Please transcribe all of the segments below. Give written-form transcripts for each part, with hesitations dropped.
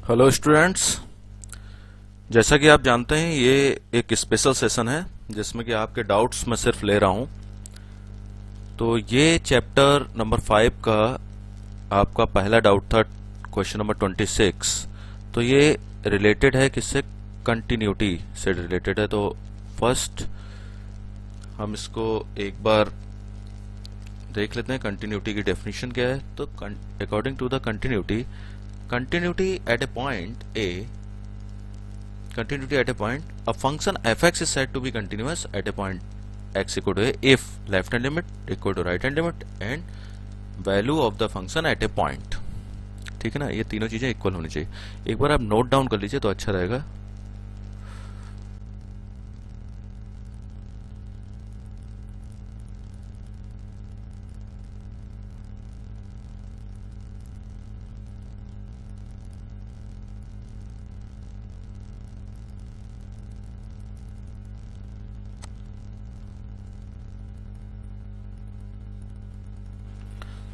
Hello students. जैसा कि आप जानते हैं ये एक स्पेशल सेशन है जिसमें कि आपके डाउट्स मैं सिर्फ ले रहा हूं। तो ये चैप्टर नंबर 5 का आपका पहला डाउट था, क्वेश्चन नंबर 26। तो ये रिलेटेड है किससे? कंटिन्यूटी से रिलेटेड है। तो फर्स्ट हम इसको एक बार देख लेते हैं, कंटिन्यूटी की डेफिनेशन क्या है। तो according to the continuity at a point a function fx is said to be continuous at a point x equal to a if left hand limit equal to right hand limit and value of the function at a point। ठीक है ना, ये तीनों चीजें equal होनी चाहिए। एक बार आप नोट डाउन कर लीजिए तो अच्छा रहेगा।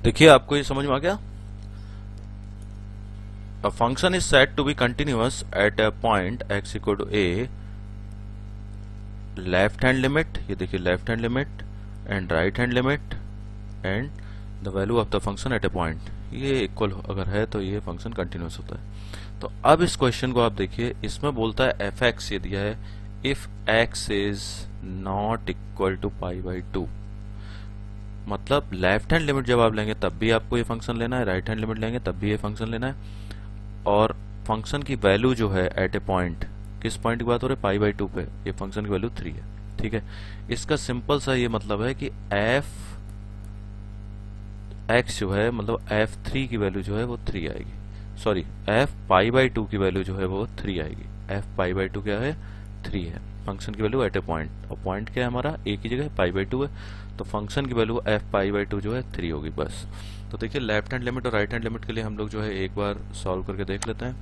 देखिए, आपको ये समझ में आ गया। A function is said to be continuous at a point x equal to a left hand limit, ये देखिए left hand limit and right hand limit and the value of the function at a point, ये equal अगर है तो ये function continuous होता है। तो अब इस क्वेश्चन को आप देखिए, इसमें बोलता है एफ एक्स ये दिया है if x is not equal to pi by 2। मतलब लेफ्ट हैंड लिमिट जब आप लेंगे तब भी आपको ये फंक्शन लेना है, राइट हैंड लिमिट लेंगे तब भी ये फंक्शन लेना है, और फंक्शन की वैल्यू जो है एट ए पॉइंट, किस पॉइंट की बात हो रही है? पाई बाई 2 पे। ये फंक्शन की वैल्यू 3 है। ठीक है, इसका सिंपल सा ये मतलब है कि एफ एक्स जो है, मतलब एफ 3 की वैल्यू जो है वो 3 आएगी। सॉरी, एफ पाई बाई 2 की वैल्यू जो है वो 3 आएगी। एफ पाई बाई 2 क्या है? 3 है। फंक्शन की वैल्यू एट ए पॉइंट, और पॉइंट क्या है हमारा? ए की जगह पाई बाई 2 है, तो फंक्शन की वैल्यू एफ पाई बाई 2 जो है 3 होगी बस। तो देखिए, लेफ्ट हैंड लिमिट और राइट हैंड लिमिट के लिए हम लोग जो है एक बार सॉल्व करके देख लेते हैं।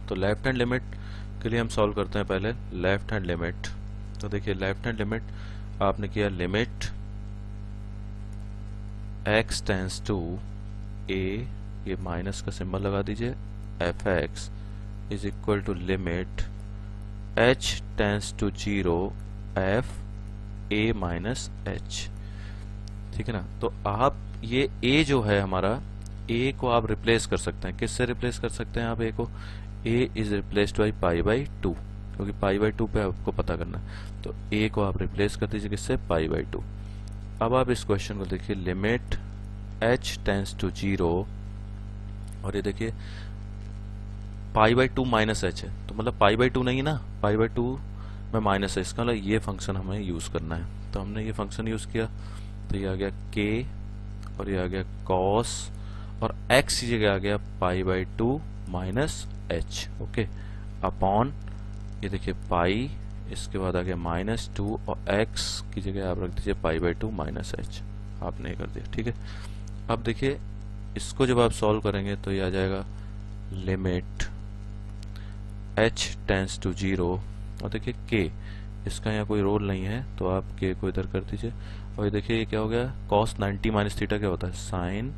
तो लेफ्ट हैंड लिमिट के लिए हम सॉल्व करते हैं पहले लेफ्ट हैंड लिमिट। तो देखिए, लेफ्ट हैंड लिमिट आपने किया limit x tends to a, ये माइनस का सिंबल लगा दीजिए, f x is equal to limit h tends to 0 f a minus h। ठीक है ना। तो आप ये a जो है हमारा, a को आप रिप्लेस कर सकते हैं। किससे रिप्लेस कर सकते हैं आप a को? a is replaced by pi by 2, क्योंकि पाई बाई 2 पे आपको पता करना है। तो a को आप रिप्लेस कर दीजिए किससे? पाई बाई 2। अब आप इस क्वेश्चन को देखिए, लिमिट h टेंस टू 0, और ये देखिए पाई बाई 2 माइनस h है, तो मतलब पाई बाई 2 नहीं है ना, पाई बाई 2 में माइनस है, इसका मतलब ये फंक्शन हमें यूज करना है। तो हमने ये फंक्शन यूज किया, तो ये आ गया k, और ये आ गया cos, और x की जगह आ गया पाई by 2 minus h। Okay, upon ये देखिए पाई, इसके बाद आ गया माइनस 2, और x की जगह आप रख दीजिए पाई बाई 2 माइनस h। आपने ये कर दिया। ठीक है, अब देखिए इसको जब आप सॉल्व करेंगे तो ये आ जाएगा लिमिट h टेंस टू 0, और देखिए k, इसका यहाँ कोई रोल नहीं है तो आप k को इधर कर दीजिए। और ये देखिए ये क्या हो गया? cos 90 माइनस थीटा क्या होता है? Sine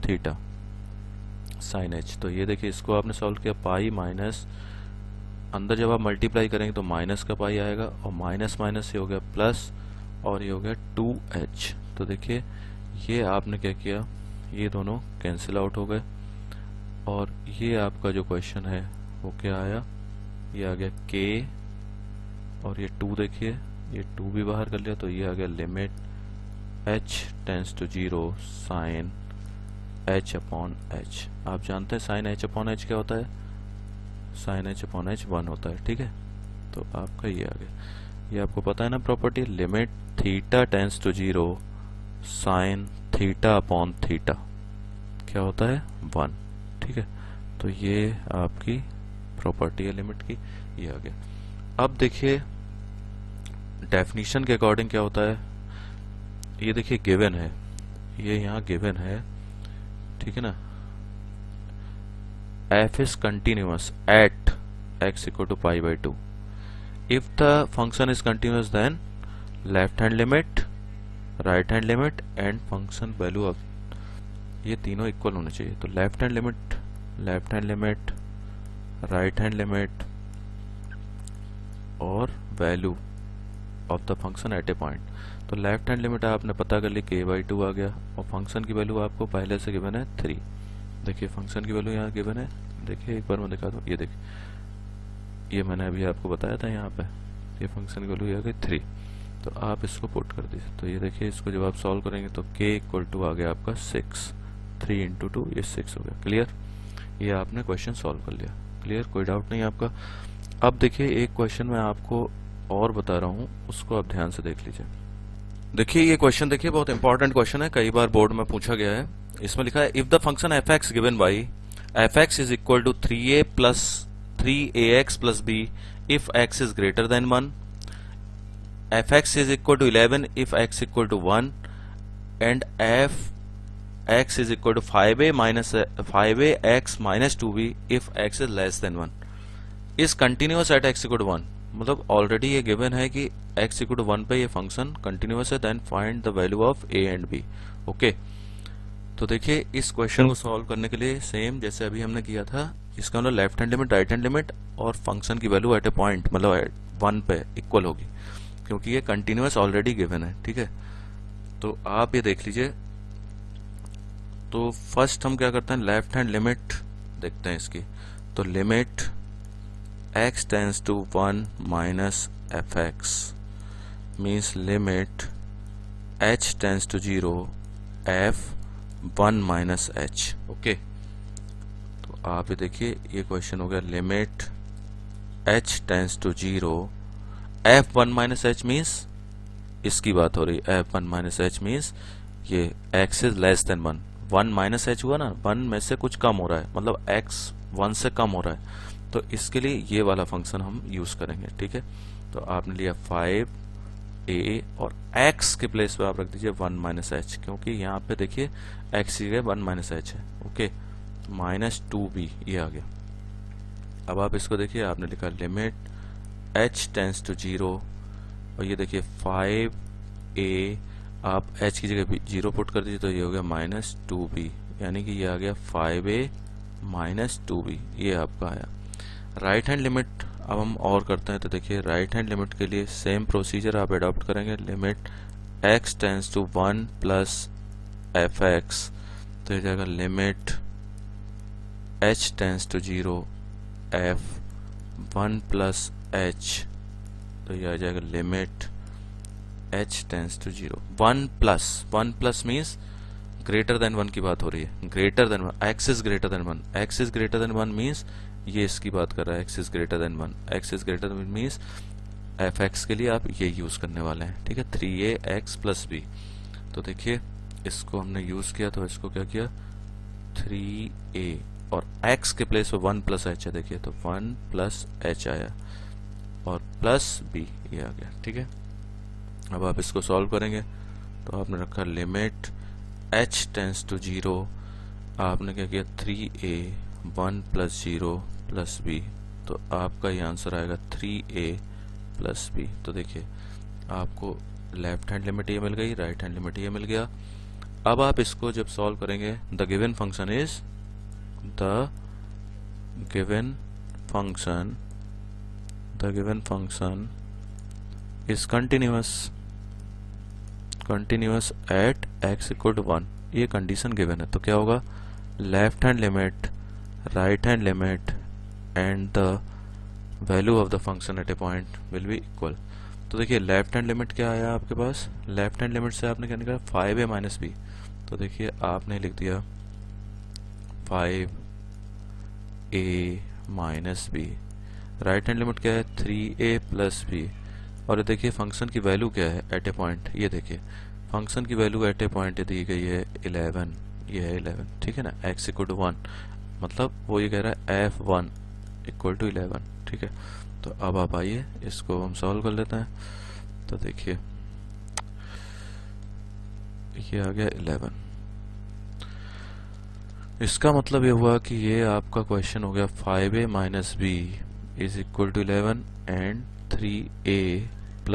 theta, sine h। तो ये देखिए इसको आपने सॉल्व किया, पाई माइनस, अंदर जब आप मल्टीप्लाई करेंगे तो माइनस का पाई आएगा, और माइनस माइनस ये हो गया प्लस, और ये हो गया 2h। तो देखिए ये आपने क्या किया, ये दोनों कैंसिल आउट हो गए, और ये आपका जो क्वेश्चन है वो क्या आया? ये आ गया k, और ये 2 देखिए, ये 2 भी बाहर कर लिया, तो ये आ गया limit h tends to 0 sine h upon h। आप जानते हैं साइन h अपॉन h क्या होता है? साइन h अपॉन h 1 होता है। ठीक है, तो आपका ये आ गया, ये आपको पता है ना property, limit theta tends to 0 sine theta upon theta क्या होता है? 1। ठीक है, तो ये आपकी प्रॉपर्टी है लिमिट की, ये आ गया। अब देखिए डेफिनेशन के अकॉर्डिंग क्या होता है, ये देखिए गिवन है, ये यहाँ गिवन है। ठीक है ना, f is continuous at x equal to pi by 2. If the function is continuous, then left hand limit, right hand limit and function value of, ये तीनों इक्वल होने चाहिए। तो left hand limit left hand limit, right hand limit और value of the function at a point. तो left hand limit आपने पता कर ली, k/2 आ गया, और फंक्शन की वैल्यू आपको पहले से गिवन है 3। देखिए फंक्शन की वैल्यू यहाँ गिवन है, देखिए एक बार मैं दिखा दूँ, ये देखिए, ये मैंने अभी आपको बताया था यहाँ पे, ये फंक्शन की वैल्यू आ गई 3। तो आप इसको पुट कर दीजिए, तो ये देखिए इसको जब आप सॉल्व करेंगे तो k = आ गया आपका 6, 3 × 2 ये 6 हो गया। क्लियर, ये आपने क्वेश्चन सॉल्व कर लिया। क्लियर, कोई डाउट नहीं आपका। अब देखिए एक क्वेश्चन मैं आपको और बता रहा हूँ, उसको आप ध्यान से देख लीजिए। देखिए ये क्वेश्चन देखिए बहुत इंपॉर्टेंट क्वेश्चन है, कई बार बोर्ड में पूछा गया है। इसमें लिखा है if the function f(x) given by f(x) = 3a + 3ax + b if x is greater than 1, f(x) = 11 if x = 1 and f(x) = 5ax - 2b if x is less than 1 is continuous at x = 1। मतलब already ये given है कि x = 1 पे ये function continuous है, then find the value of a and b। Okay, तो देखिए इस क्वेश्चन को सॉल्व करने के लिए सेम जैसे अभी हमने किया था, इसका मतलब left hand limit, right hand limit और फंक्शन की वैल्यू एट ए पॉइंट मतलब 1 पे इक्वल होगी, क्योंकि ये कंटिन्यूअस ऑलरेडी गिवन है। ठीक है, तो आप ये देख लीजिए। तो फर्स्ट हम क्या करते हैं, लेफ्ट हैंड लिमिट देखते हैं इसकी। तो limit x tends to 1 minus f(x) means limit h tends to 0 f 1 minus h। Okay, तो आप ये देखिए ये क्वेश्चन हो गया limit h tends to 0 f 1 minus h means इसकी बात हो रही है, f 1 minus h मीन्स ये x is less than 1, 1 minus h हुआ ना, 1 में से कुछ कम हो रहा है, मतलब x 1 से कम हो रहा है, तो इसके लिए ये वाला फंक्शन हम यूज करेंगे। ठीक है, तो आपने लिया 5a और x के प्लेस पे आप रख दीजिए 1 minus h, क्योंकि यहाँ पे देखिए x की जगह 1 minus h है। ओके, -2b ये आ गया। अब आप इसको देखिए, आपने लिखा लिमिट h tends to 0 और ये देखिए 5a, आप h की जगह 0 पुट कर दीजिए तो ये हो गया -2b, यानी कि ये आ गया 5a - 2b, ये आपका आया। राइट हैंड लिमिट अब हम और करते हैं, तो देखिए राइट हैंड लिमिट के लिए सेम प्रोसीजर आप अडॉप्ट करेंगे। Limit x tends to 1 plus f(x), तो ये जाएगा limit h tends to 0 f 1 plus h, तो ये आ जाएगा limit h tends to 0 1 plus means greater than 1 की बात हो रही है, greater than 1, x is greater than 1, x is greater than 1 means ये इसकी बात कर रहा है, x is greater than 1, x is greater than means f(x) के लिए आप ये यूज करने वाले हैं। ठीक है, 3ax + b। तो देखिए इसको हमने यूज किया, तो इसको क्या किया 3a और x के प्लेस पे 1 + h है, देखिए तो 1 + h आया और प्लस b ये आ गया। ठीक है, अब आप इसको सॉल्व करेंगे, तो आपने रखा लिमिट h tends to 0, आपने क्या किया 3a 1 + 0 + b, तो आपका ये आंसर आएगा 3a + b। तो देखिए आपको लेफ्ट हैंड लिमिट ये मिल गई, राइट हैंड लिमिट ये मिल गया। अब आप इसको जब सॉल्व करेंगे, the given function is continuous at x = 1, ये कंडीशन गिवन है। तो क्या होगा, left hand limit, right hand limit and the value of the function at a point will be equal. तो देखिए लेफ्ट हैंड लिमिट क्या आया आपके पास, लेफ्ट हैंड लिमिट से आपने क्या निकाला 5a - b, तो देखिए आपने लिख दिया 5a - b। Right hand limit क्या है 3a + b, और देखिए फंक्शन की वैल्यू क्या है एट ए पॉइंट, ये देखिए फंक्शन की वैल्यू एट ए पॉइंट दी गई है 11, ये है 11। ठीक है ना, x = 1, मतलब वो ये कह रहा है f1 = 11। ठीक है, तो अब आप आइए इसको हम सॉल्व कर लेते हैं। तो देखिए ये आ गया 11, इसका मतलब ये हुआ कि ये आपका क्वेश्चन हो गया 5a - b = 11 and 3a +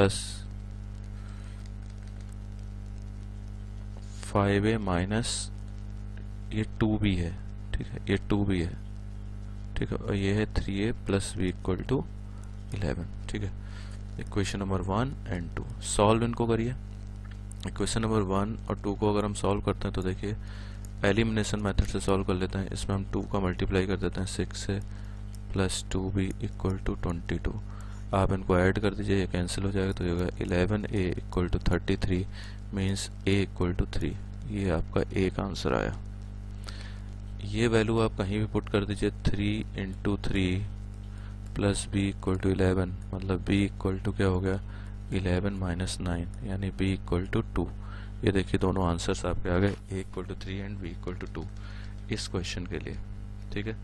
5a - ये 2b है। ठीक है, ये 2b है, ठीक है, और ये है 3a plus b equal to 11। ठीक है, इक्वेशन नंबर 1 एंड 2 सॉल्व इनको करिए। इक्वेशन नंबर 1 और 2 को अगर हम सॉल्व करते हैं तो देखिए एलिमिनेशन मेथड से सॉल्व कर लेते हैं। इसमें हम 2 का मल्टीप्लाई कर देते हैं 6 से, प्लस 2b इक्वल टू 22। आप इनको ऐड कर दीजिए, ये कैंसिल हो जाएगा, तो ये होगा 11a equal to 33 means a equal to 3। ये आपका a का आंसर आया। ये वैल्यू आप कहीं भी पुट कर दीजिए, 3 into 3 plus b equal to 11, मतलब b इक्वल टू क्या हो गया 11 माइनस 9, यानी b इक्वल टू 2। ये देखिए दोनों आंसर्स आपके आ गए, a equal to 3 and b equal to 2 इस क्वेश्चन के लिए। ठीक है,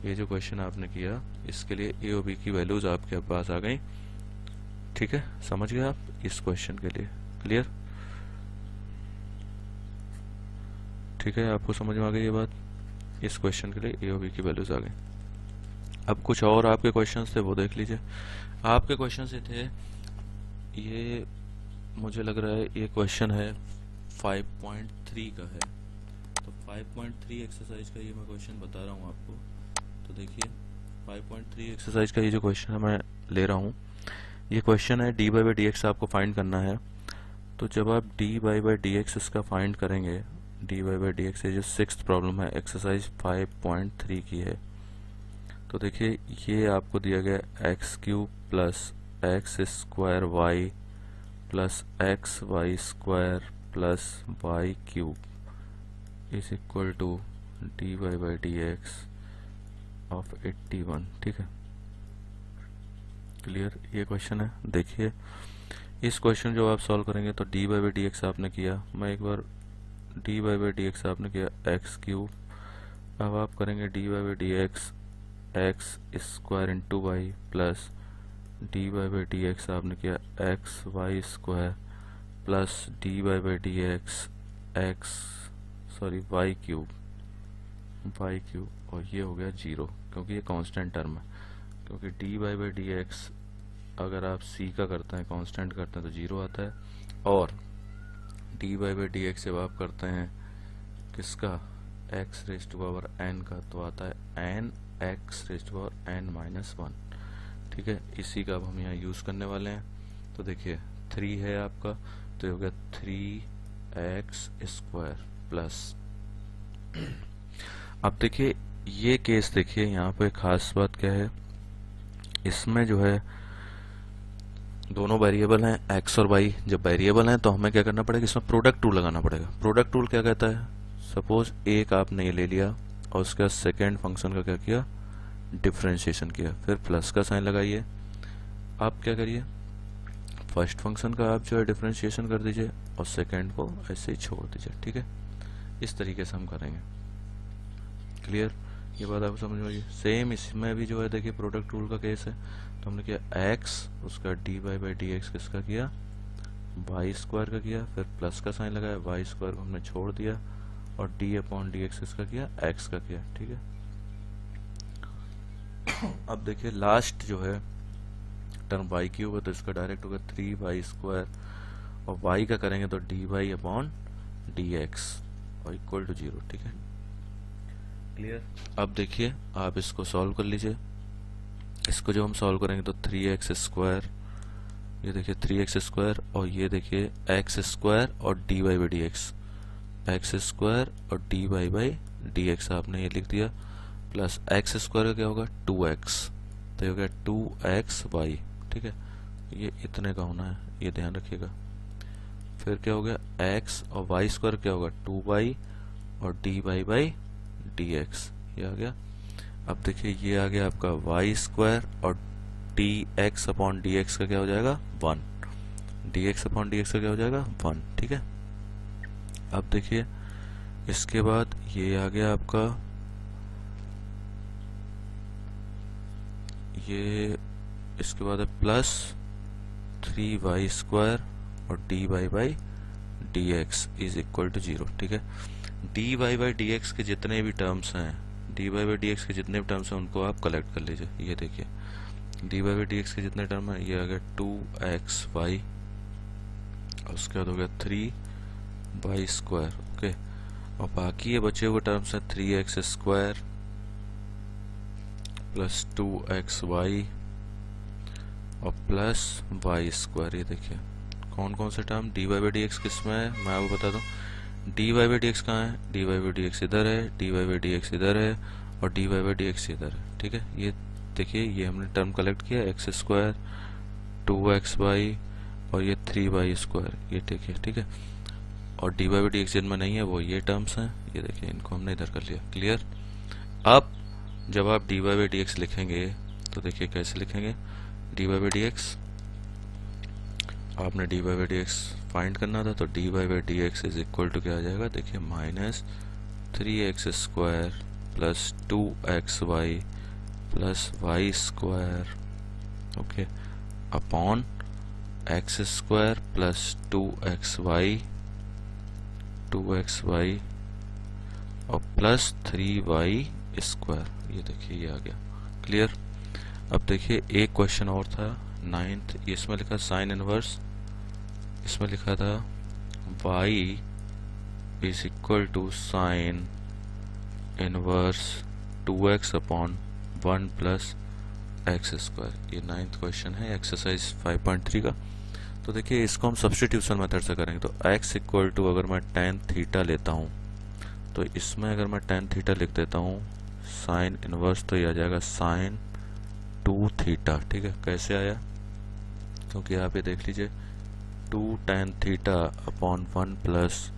ये जो क्वेश्चन आपने किया इसके लिए a और b की वैल्यूज आपके पास आ गई। ठीक है, समझ गए आप इस क्वेश्चन के लिए? क्लियर? ठीक है, आपको समझ में आ गई ये बात? इस क्वेश्चन के लिए a और b की वैल्यूज आ गई। अब कुछ और आपके क्वेश्चंस थे वो देख लीजिए। आपके क्वेश्चंस ये थे, ये मुझे लग रहा है ये क्वेश्चन है 5.3 का है, तो 5.3 एक्सरसाइज का ये मैं क्वेश्चन बता रहा हूँ आपको। तो देखिए 5.3 एक्सरसाइज का ये जो क्वेश्चन है मैं ले रहा हूँ, ये क्वेश्चन है dy बाई डी एक्स आपको फाइंड करना है। तो जब आप dy बाई डी एक्स इसका फाइंड करेंगे, dy बाई डी एक्स, ये जो 6th प्रॉब्लम है एक्सरसाइज 5.3 की है। तो देखिए ये आपको दिया गया x cube plus x square y plus x y square plus y cube is equal to d Y by D x of 81। ठीक है, क्लियर? ये क्वेश्चन है। देखिए इस क्वेश्चन जो आप सॉल्व करेंगे तो डी बाई डी एक्स आपने किया, मैं एक बार डी बाई डी एक्स आपने किया एक्स क्यूब, अब आप करेंगे d by D x x square into y plus d by D x आपने किया x y square plus d by D x y cube, और ये हो गया 0 क्योंकि ये कांस्टेंट टर्म है। क्योंकि डी बाई डी एक्स अगर आप सी का करते हैं, कांस्टेंट करते हैं तो 0 आता है, और डी बाई डी एक्स जब आप करते हैं किसका x raise to power n का, तो आता है n x raise to power n minus 1। ठीक है, इसी का अब हम यहाँ यूज करने वाले हैं। तो देखिए 3 है आपका, तो ये हो गया 3x स्क्वायर प्लस अब देखिए ये केस, देखिए यहाँ पे खास बात क्या है, इसमें जो है दोनों वेरिएबल हैं x और y। जब वेरिएबल हैं तो हमें क्या करना पड़ेगा, इसमें प्रोडक्ट टूल लगाना पड़ेगा। प्रोडक्ट टूल क्या कहता है, सपोज एक आपने ये ले लिया और उसके बाद सेकेंड फंक्शन का क्या किया, डिफरेंशिएशन किया, फिर प्लस का साइन लगाइए। आप क्या करिए, फर्स्ट फंक्शन का आप जो है डिफरेंशिएशन कर दीजिए और सेकेंड को ऐसे ही छोड़ दीजिए। ठीक है, इस तरीके से हम करेंगे। क्लियर? ये बात आपको समझ में आई? सेम इसमें भी जो है देखिए प्रोडक्ट टूल का केस है, तो हमने किया x, उसका डी बाई डी एक्स किसका किया, वाई स्क्वायर का किया, फिर प्लस का साइन लगाया, वाई स्क्वायर को हमने छोड़ दिया, और डी अपॉन डी एक्स किसका किया, x का किया। ठीक है, अब देखिए लास्ट जो है टर्म y क्यूब है, तो इसका डायरेक्ट होगा 3y स्क्वायर, और y का करेंगे तो d y upon d x और इक्वल टू 0। ठीक है, क्लियर? अब देखिए आप इसको सॉल्व कर लीजिए। इसको जो हम सॉल्व करेंगे तो 3x स्क्वायर, ये देखिए 3x स्क्वायर, और ये देखिए x स्क्वायर और D Y by D x, x square और D Y by D x आपने ये लिख दिया, प्लस एक्स स्क्वायर का क्या होगा 2x, तो ये हो गया 2xy। ठीक है, ये इतने का होना है, ये ध्यान रखिएगा। फिर क्या हो गया x और y स्क्वायर क्या होगा 2y और D Y by D x, ये आ गया। अब देखिए ये आ गया आपका y स्क्वायर और D x upon d x का क्या हो जाएगा 1, D x upon d x का क्या हो जाएगा 1। ठीक है, अब देखिए इसके बाद ये आ गया आपका, ये इसके बाद है प्लस 3y स्क्वायर और D Y by D x is equal to 0। ठीक है, d Y by D x के जितने भी टर्म्स हैं, d Y by D x के जितने भी टर्म्स हैं उनको आप कलेक्ट कर लीजिए। ये देखिए d Y by D x के जितने टर्म है, ये आ गया 2xy, और उसके बाद हो गया 3y स्क्वायर। ओके, और बाकी ये बचे हुए टर्म्स हैं 3x स्क्वायर प्लस 2xy और प्लस वाई स्क्वायर। ये देखिए कौन कौन से term, dy by D x किस में है मैं आपको बता दूं। dy बाई डी एक्स कहाँ है, dy बाई डी एक्स इधर है, dy बाई डी एक्स इधर है और dy बाई डी एक्स इधर है। ठीक है, ये देखिए ये हमने टर्म कलेक्ट किया, एक्स स्क्वायर 2xy और ये 3y स्क्वायर, ये देखिए। ठीक है, और dy बाई डी एक्स जिनमें नहीं है वो ये टर्म्स हैं, ये देखिए इनको हमने इधर कर लिया। क्लियर। अब जब आप dy बाई डी एक्स लिखेंगे तो देखिए कैसे लिखेंगे। dy बाई डी एक्स आपने dy by D x find करना था, तो dy by D x is equal to क्या आ जाएगा, देखिए minus 3x square plus 2xy plus y square, okay, upon x square plus 2xy और प्लस 3y स्क्वायर। ये देखिए ये आ गया। क्लियर। अब देखिए एक क्वेश्चन और था 9th, इसमें लिखा साइन इनवर्स, इसमें लिखा था y is equal to sine inverse 2x upon 1 plus x square. ये 9th क्वेश्चन है एक्सरसाइज 5.3 का। तो देखिए इसको हम सब्स्टिट्यूशन मेथड से करेंगे। तो x इक्वल टू अगर मैं tan थीटा लेता हूँ तो इसमें अगर मैं tan थीटा लिख देता हूँ साइन इनवर्स, तो ये आ जाएगा साइन 2 थीटा। ठीक है, कैसे आया, क्योंकि आप ये देख लीजिए 2 tan theta upon 1 plus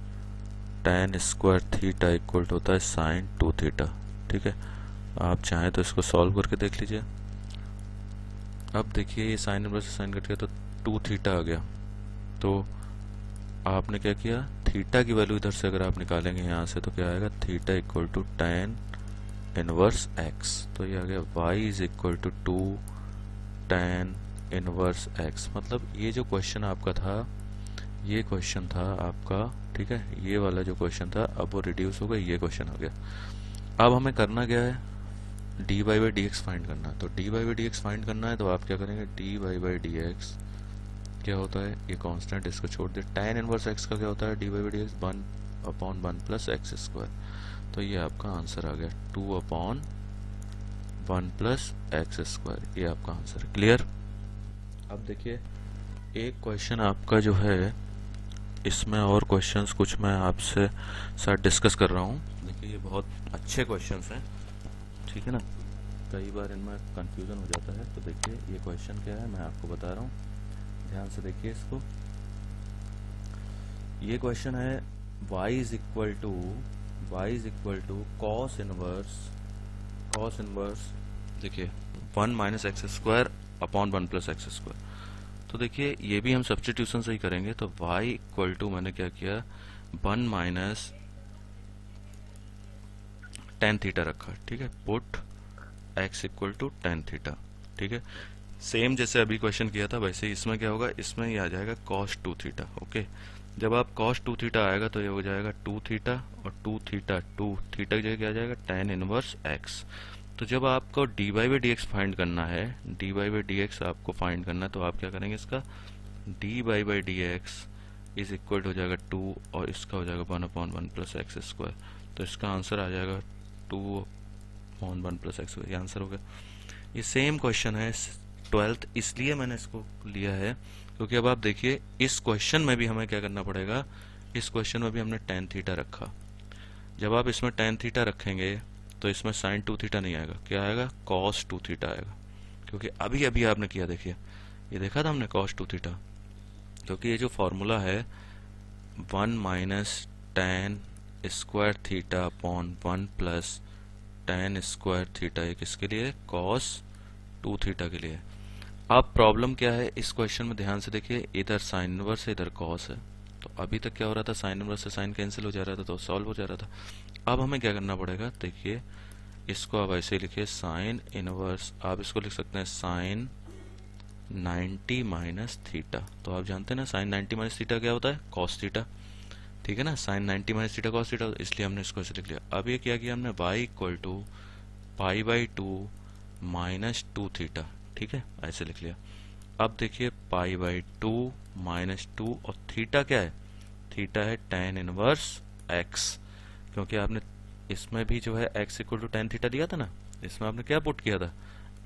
tan square theta equal to होता है साइन 2 थीटा। ठीक है, आप चाहें तो इसको सॉल्व करके देख लीजिए। अब देखिए ये साइन इनवर्स से साइन कट गया तो 2 थीटा आ गया। तो आपने क्या किया, थीटा की वैल्यू इधर से अगर आप निकालेंगे यहाँ से तो क्या आएगा, theta equal to tan inverse x। तो ये आ गया y is equal to 2 tan inverse x। मतलब ये जो क्वेश्चन आपका था, ये क्वेश्चन था आपका, ठीक है, ये वाला जो क्वेश्चन था अब वो रिड्यूस हो गया, ये क्वेश्चन आ गया। अब हमें करना क्या है, dy by D x find करना है। तो dy by D x find करना है तो आप क्या करेंगे, dy बाई डी एक्स क्या होता है, ये कांस्टेंट, इसको छोड़ दे। tan इनवर्स x का क्या होता है, dy by D x 1 upon 1 plus x square. तो ये आपका आंसर आ गया 2 अपॉन 1 प्लस एक्स स्क्वायर, ये आपका आंसर है। क्लियर। अब देखिए एक क्वेश्चन आपका जो है, इसमें और क्वेश्चंस कुछ मैं आपसे साथ डिस्कस कर रहा हूँ। देखिए ये बहुत अच्छे क्वेश्चंस हैं, ठीक है ना, कई बार इनमें कंफ्यूजन हो जाता है। तो देखिए ये क्वेश्चन क्या है मैं आपको बता रहा हूँ, ध्यान से देखिए इसको। ये क्वेश्चन है y is equal to cos inverse देखिए 1 minus x square upon 1 plus x square. तो देखिए ये भी हम सब्स्टिट्यूशन से ही करेंगे। तो y इक्वल टू मैंने क्या किया, 1 माइनस tan थीटा रखा, ठीक है, put x equal to tan theta. ठीक है, सेम जैसे अभी क्वेश्चन किया था वैसे ही इसमें क्या होगा, इसमें ये आ जाएगा cos 2 थीटा। ओके, जब आप cos 2 थीटा आएगा तो ये हो जाएगा 2 थीटा और 2 थीटा की जगह क्या आ जाएगा, tan इनवर्स x। तो जब आपको dy by D x find करना है, dy बाई डी एक्स आपको फाइंड करना है, तो आप क्या करेंगे, इसका dy by D x is equal हो जाएगा 2 और इसका हो जाएगा 1 अपॉन 1 प्लस एक्स स्क्वायर। तो इसका आंसर आ जाएगा 2 अपॉन 1 प्लस एक्स स्क्वायर, ये आंसर हो गया। ये सेम क्वेश्चन है 12th, इसलिए मैंने इसको लिया है क्योंकि अब आप देखिए इस क्वेश्चन में भी हमें क्या करना पड़ेगा, इस क्वेश्चन में भी हमने tan थीटा रखा। जब आप इसमें tan थीटा रखेंगे तो इसमें sin 2 थीटा नहीं आएगा, क्या आएगा, cos 2 थीटा आएगा। क्योंकि अभी अभी आपने किया, देखिए ये देखा था हमने cos 2 थीटा, क्योंकि ये जो फॉर्मूला है 1 minus tan square theta upon 1 plus tan square theta, ये किसके लिए, cos 2 थीटा के लिए। अब प्रॉब्लम क्या है इस क्वेश्चन में, ध्यान से देखिए, इधर साइन इनवर्स है, इधर कॉस है। तो अभी तक क्या हो रहा था, साइन इनवर्स से साइन कैंसिल हो जा रहा था तो सॉल्व हो जा रहा था। अब हमें क्या करना पड़ेगा, देखिए इसको आप ऐसे लिखिए साइन इनवर्स, आप इसको लिख सकते हैं साइन 90 माइनस थीटा। तो आप जानते हैं ना साइन 90 माइनस थीटा क्या होता है, कॉस थीटा। ठीक है ना, sine 90 minus theta cos theta, इसलिए हमने इसको ऐसे लिख लिया। अब ये क्या किया हमने, y equal to pi by 2 minus 2 theta, ठीक है, ऐसे लिख लिया। अब देखिए पाई बाई 2 माइनस 2 और थीटा क्या है, थीटा है tan इनवर्स x, क्योंकि आपने इसमें भी जो है x equal to tan theta दिया था ना, इसमें आपने क्या पुट किया था,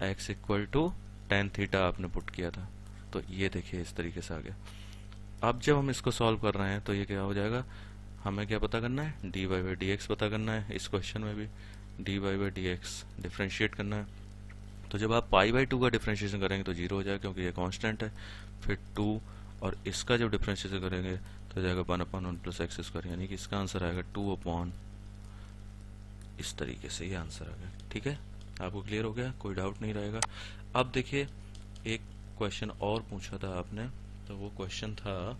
x equal to tan theta आपने पुट किया था। तो ये देखिए इस तरीके से आ गया। अब जब हम इसको सॉल्व कर रहे हैं तो ये क्या हो जाएगा, हमें क्या पता करना है, dy बाई डी एक्स पता करना है। इस क्वेश्चन में भी dy by D x differentiate करना है। तो जब आप पाई बाई टू का डिफ्रेंशिएशन करेंगे तो जीरो हो जाएगा क्योंकि ये कांस्टेंट है। फिर 2 और इसका जब डिफ्रेंशिएशन करेंगे तो जाएगा 1/1 प्लस एक्स स्क्वायर, यानी कि इसका आंसर आएगा 2/, इस तरीके से ये आंसर आ गया। ठीक है, आपको क्लियर हो गया, कोई डाउट नहीं रहेगा। अब देखिए एक क्वेश्चन और पूछा था आपने, तो वो क्वेश्चन था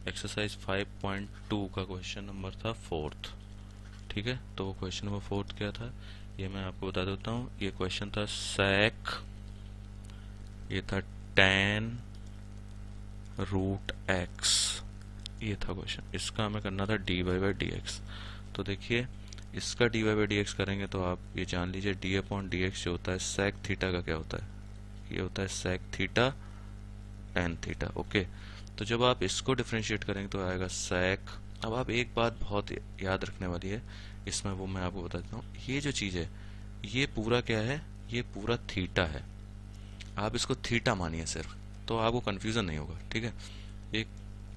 एक्सरसाइज 5.2 का क्वेश्चन नंबर था 4th। ठीक है, तो वो क्वेश्चन नंबर 4th क्या था ये मैं आपको बता देता हूँ। ये क्वेश्चन था sec, ये था tan रूट x, ये था क्वेश्चन। इसका हमें करना था dy बाई डी एक्स। तो देखिए इसका dy बाई डी एक्स करेंगे तो आप ये जान लीजिए d/dx जो होता है sec थीटा का क्या होता है, ये होता है sec theta tan theta. Okay, तो जब आप इसको डिफ्रेंशिएट करेंगे तो आएगा sec। अब आप एक बात बहुत याद रखने वाली है इसमें, वो मैं आपको बता देता हूँ। ये जो चीज़ है ये पूरा क्या है, ये पूरा थीटा है। आप इसको थीटा मानिए सिर्फ, तो आपको कंफ्यूजन नहीं होगा। ठीक है, एक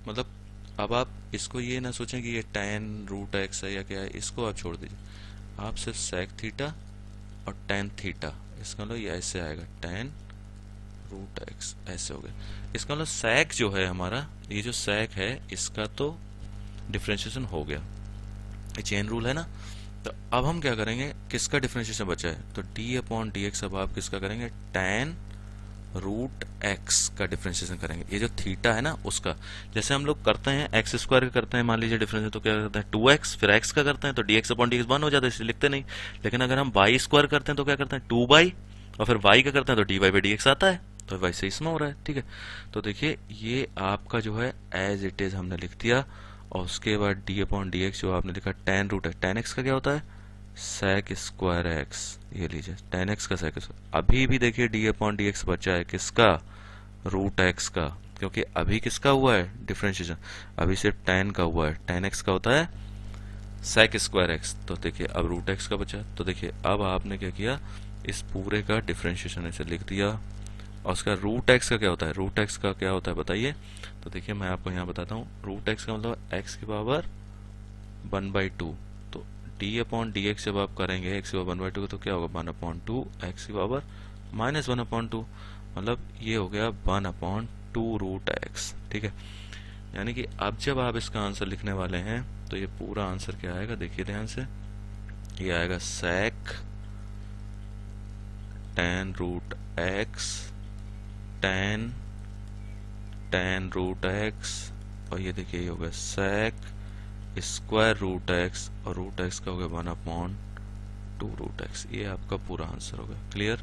मतलब अब आप इसको ये ना सोचें कि ये tan रूट x है या क्या है, इसको आप छोड़ दीजिए। आप सिर्फ sec थीटा और tan थीटा, इसका मतलब ये ऐसे आएगा tan रूट x, ऐसे हो गया। इसका मतलब sec जो है हमारा, ये जो sec है इसका तो डिफ्रेंशिएशन हो गया, ये चेन रूल है ना। तो अब हम क्या करेंगे, किसका डिफ्रेंशिएशन बचा है, तो d/dx अब आप किसका करेंगे, tan रूट x का डिफ्रेंशिएशन करेंगे। ये जो थीटा है ना उसका, जैसे हम लोग करते हैं x स्क्वायर का करते हैं मान लीजिए डिफरेंस, तो क्या करते हैं 2x, फिर x का करते हैं तो dx/dx 1 हो जाता है, इसलिए लिखते नहीं। लेकिन अगर हम y स्क्वायर करते हैं तो क्या करते हैं 2y, और फिर y का करते हैं तो dy बाई dx आता है। तो वैसे इसमें हो रहा है। ठीक है, तो देखिए ये आपका जो है एज इट इज हमने लिख दिया, और उसके बाद d/dx जो आपने लिखा tan रूट है, tan x का क्या होता है sec स्क्वायर x, ये लीजिए tan x का sec स्क्वायर। अभी भी देखिए d/dx बचा है किसका, रूट x का, क्योंकि अभी किसका हुआ है डिफरेंशिएशन, अभी सिर्फ tan का हुआ है, tan x का होता है sec स्क्वायर x। तो देखिए अब रूट x का बचा। तो देखिए अब आपने क्या किया, इस पूरे का डिफरेंशिएशन ऐसे लिख दिया, और उसका रूट x का क्या होता है, रूट x का क्या होता है बताइए। तो देखिए मैं आपको यहाँ बताता हूँ, रूट x का मतलब x की पावर 1/2। तो d/dx जब आप करेंगे x की पावर 1/2 तो क्या होगा 1/2 x की पावर -1/2, मतलब ये हो गया 1/2 रूट x। ठीक है, यानी कि अब जब आप इसका आंसर लिखने वाले हैं तो ये पूरा आंसर क्या आएगा, देखिए ध्यान से, ये आएगा sec tan root x tan root x, और ये देखिए ये हो गया sec स्क्वायर रूट x, और रूट x का हो गया 1/2 रूट x। ये आपका पूरा आंसर होगा। क्लियर?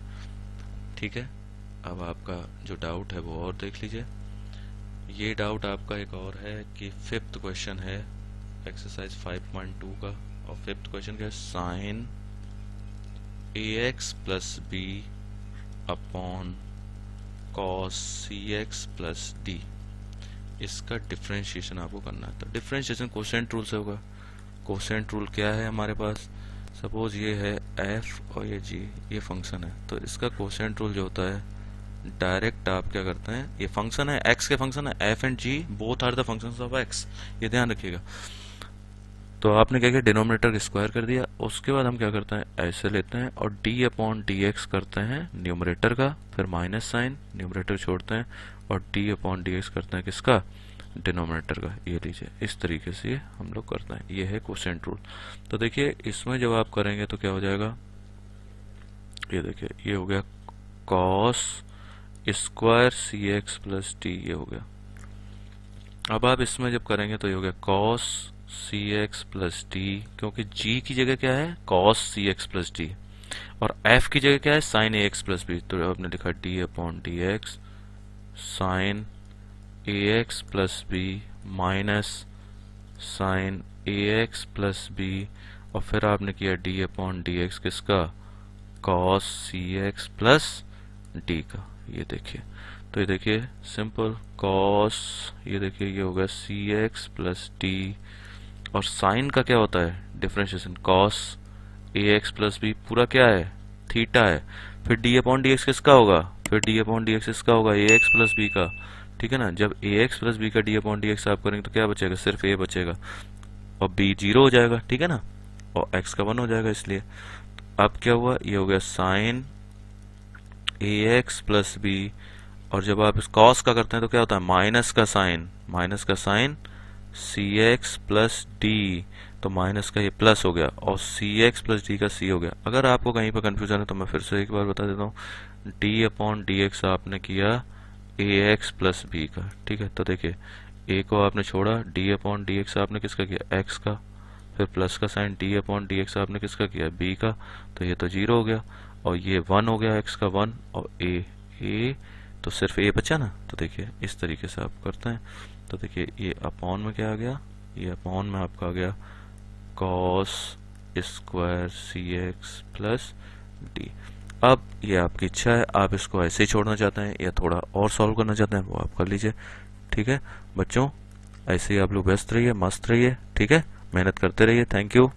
ठीक है, अब आपका जो डाउट है वो और देख लीजिए। ये डाउट आपका एक और है कि 5th क्वेश्चन है एक्सरसाइज 5.2 का, और 5th क्वेश्चन क्या है, sine ax plus b upon cos cx plus d, इसका डिफरेंशिएशन आपको करना है। तो डिफरेंशिएशन कोसेंट रूल से होगा। कोसेंट रूल क्या है हमारे पास, सपोज ये है f और ये g, ये फंक्शन है, तो इसका कोसेंट रूल जो होता है डायरेक्ट आप क्या करते हैं, ये फंक्शन है x के फंक्शन है, f and g both are the functions of x, ये ध्यान रखिएगा। तो आपने क्या किया, डिनोमिनेटर का स्क्वायर कर दिया, उसके बाद हम क्या करते हैं ऐसे लेते हैं और d/dx करते हैं न्यूमरेटर का, फिर माइनस साइन, न्यूमरेटर छोड़ते हैं और d/dx करते हैं किसका, डिनोमिनेटर का। ये लीजिए इस तरीके से हम लोग करते हैं, ये है कोसेंट रूल। तो देखिए इसमें जब आप करेंगे तो क्या हो जाएगा, ये देखिए ये हो गया cos square cx plus d, ये हो गया। अब आप इसमें जब करेंगे तो ये हो गया cos cx प्लस d, क्योंकि g की जगह क्या है cos cx प्लस d, और f की जगह क्या है sin ax प्लस b, तो आपने लिखा d/dx sin ax plus b minus sin ax plus b, और फिर आपने किया d/dx किसका, cos cx प्लस d का। ये देखिए, तो ये देखिए सिंपल cos, ये देखिए ये होगा cx प्लस d, और साइन का क्या होता है differentiation, cos ax plus b, पूरा क्या है थीटा है, फिर डी अपॉन डी एक्स किसका होगा, फिर डी अपॉन डी एक्स इसका होगा, ए एक्स प्लस बी का, ठीक है ना। जब ए एक्स प्लस बी का डी अपॉन डी एक्स आप करेंगे तो क्या बचेगा, सिर्फ ए बचेगा और बी 0 हो जाएगा, ठीक है ना, और एक्स का 1 हो जाएगा। इसलिए अब क्या हुआ, ये हो गया साइन ए एक्स प्लस बी, और जब आप इस कॉस का करते हैं तो क्या होता है, माइनस का साइन सी एक्स प्लस डी, तो माइनस का ये प्लस हो गया और सी एक्स प्लस डी का सी हो गया। अगर आपको कहीं पर कंफ्यूजन है तो मैं फिर से एक बार बता देता हूँ, डी अपॉन डी एक्स आपने किया ए एक्स प्लस बी का, ठीक है। तो देखिए ए को आपने छोड़ा, डी अपॉन डी एक्स आपने किसका किया, एक्स का, फिर प्लस का sign d upon d x आपने किसका किया, बी का, तो ये तो 0 हो गया और ये 1 हो गया, एक्स का 1 और ए तो सिर्फ ए बचा ना। तो देखिए इस तरीके से आप करते हैं। तो देखिए ये अपॉन में क्या आ गया, ये अपॉन में आपका आ गया कॉस स्क्वायर सी एक्स प्लस डी। अब ये आपकी इच्छा है, आप इसको ऐसे ही छोड़ना चाहते हैं या थोड़ा और सॉल्व करना चाहते हैं, वो आप कर लीजिए, ठीक है बच्चों। ऐसे ही आप लोग व्यस्त रहिए, मस्त रहिए, ठीक है, मेहनत करते रहिए। Thank you.